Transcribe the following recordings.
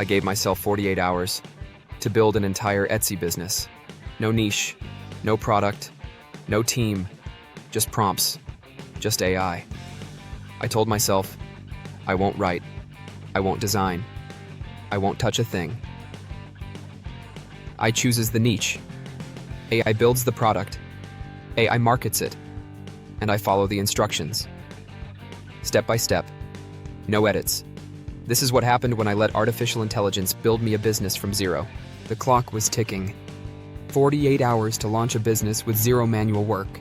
I gave myself 48 hours to build an entire Etsy business. No niche, no product, no team, just prompts, just AI. I told myself, I won't write, I won't design, I won't touch a thing. I chooses the niche. AI builds the product, AI markets it, and I follow the instructions. Step by step, no edits. This is what happened when I let artificial intelligence build me a business from zero. The clock was ticking. 48 hours to launch a business with zero manual work.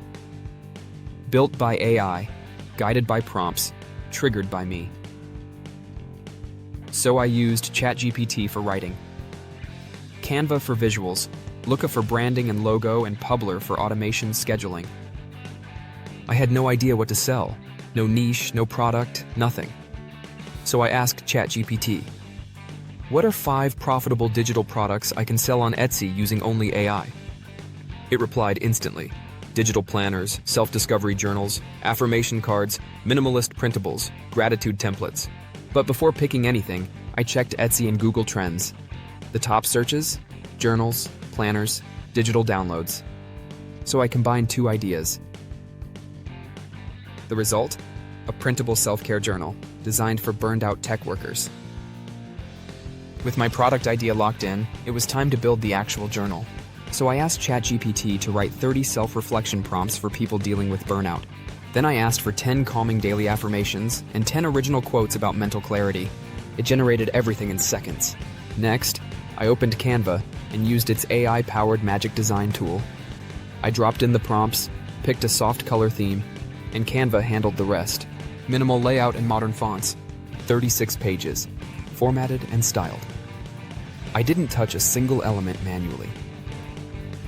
Built by AI, guided by prompts, triggered by me. So I used ChatGPT for writing, Canva for visuals, Looka for branding and logo, and Publer for automation scheduling. I had no idea what to sell. No niche, no product, nothing. So I asked ChatGPT, what are 5 profitable digital products I can sell on Etsy using only AI? It replied instantly. Digital planners, self-discovery journals, affirmation cards, minimalist printables, gratitude templates. But before picking anything, I checked Etsy and Google Trends. The top searches? Journals, planners, digital downloads. So I combined 2 ideas. The result? A printable self-care journal designed for burned-out tech workers. With my product idea locked in, it was time to build the actual journal. So I asked ChatGPT to write 30 self-reflection prompts for people dealing with burnout. Then I asked for 10 calming daily affirmations and 10 original quotes about mental clarity. It generated everything in seconds. Next, I opened Canva and used its AI-powered magic design tool. I dropped in the prompts, picked a soft color theme, and Canva handled the rest. Minimal layout and modern fonts. 36 pages, formatted and styled. I didn't touch a single element manually.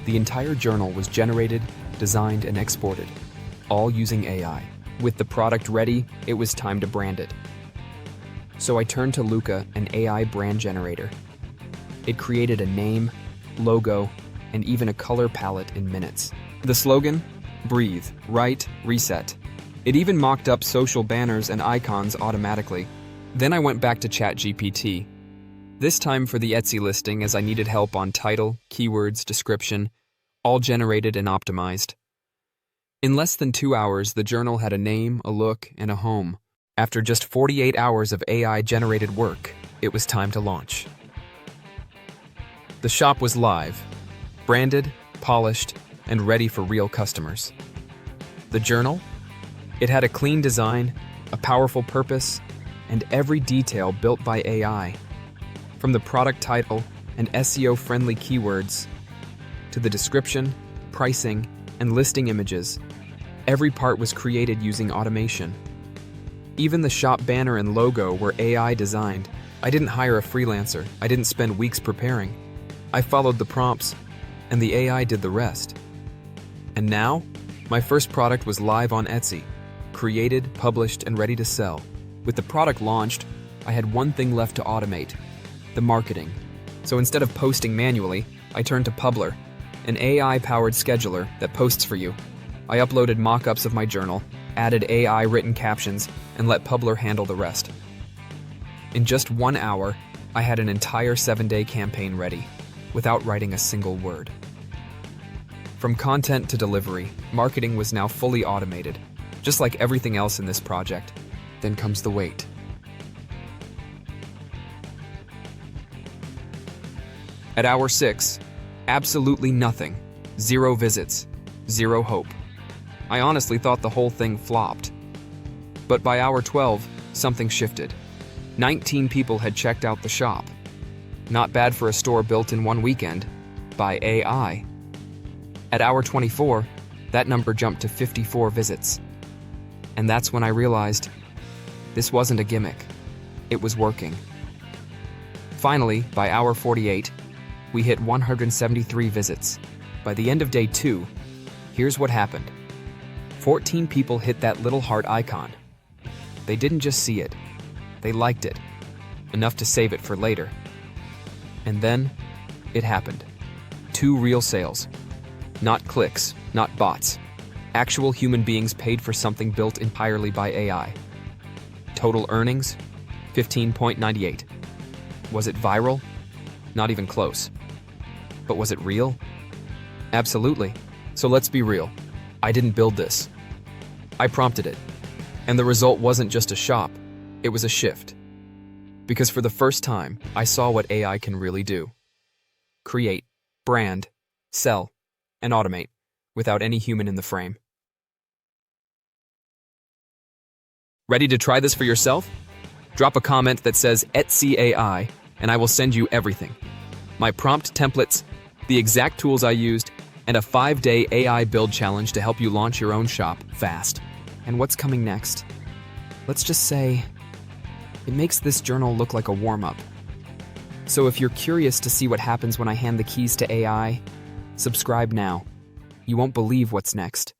The entire journal was generated, designed, and exported, all using AI. With the product ready, it was time to brand it. So I turned to Looka, an AI brand generator. It created a name, logo, and even a color palette in minutes. The slogan? Breathe, write, reset. It even mocked up social banners and icons automatically. Then I went back to ChatGPT. This time for the Etsy listing, as I needed help on title, keywords, description, all generated and optimized. In less than 2 hours, the journal had a name, a look, and a home. After just 48 hours of AI-generated work, it was time to launch. The shop was live, branded, polished, and ready for real customers. The journal? It had a clean design, a powerful purpose, and every detail built by AI. From the product title and SEO-friendly keywords to the description, pricing, and listing images, every part was created using automation. Even the shop banner and logo were AI designed. I didn't hire a freelancer. I didn't spend weeks preparing. I followed the prompts, and the AI did the rest. And now, my first product was live on Etsy, created, published, and ready to sell. With the product launched, I had one thing left to automate: the marketing. So instead of posting manually, I turned to Publer, an AI-powered scheduler that posts for you. I uploaded mock-ups of my journal, added AI-written captions, and let Publer handle the rest. In just 1 hour, I had an entire 7-day campaign ready, without writing a single word. From content to delivery, marketing was now fully automated, just like everything else in this project. Then comes the wait. At hour 6, absolutely nothing. 0 visits, 0 hope. I honestly thought the whole thing flopped. But by hour 12, something shifted. 19 people had checked out the shop. Not bad for a store built in 1 weekend, by AI. At hour 24, that number jumped to 54 visits. And that's when I realized this wasn't a gimmick. It was working. Finally, by hour 48, we hit 173 visits. By the end of day 2, here's what happened. 14 people hit that little heart icon. They didn't just see it, they liked it, enough to save it for later. And then, it happened. 2 real sales. Not clicks, not bots. Actual human beings paid for something built entirely by AI. Total earnings, 15.98. Was it viral? Not even close. But was it real? Absolutely. So let's be real. I didn't build this. I prompted it. And the result wasn't just a shop, it was a shift. Because for the first time, I saw what AI can really do. Create, brand, sell, and automate without any human in the frame. Ready to try this for yourself? Drop a comment that says Etsy AI, and I will send you everything. My prompt templates, the exact tools I used, and a 5-day AI build challenge to help you launch your own shop fast. And what's coming next? Let's just say, it makes this journal look like a warm-up. So if you're curious to see what happens when I hand the keys to AI, subscribe now. You won't believe what's next.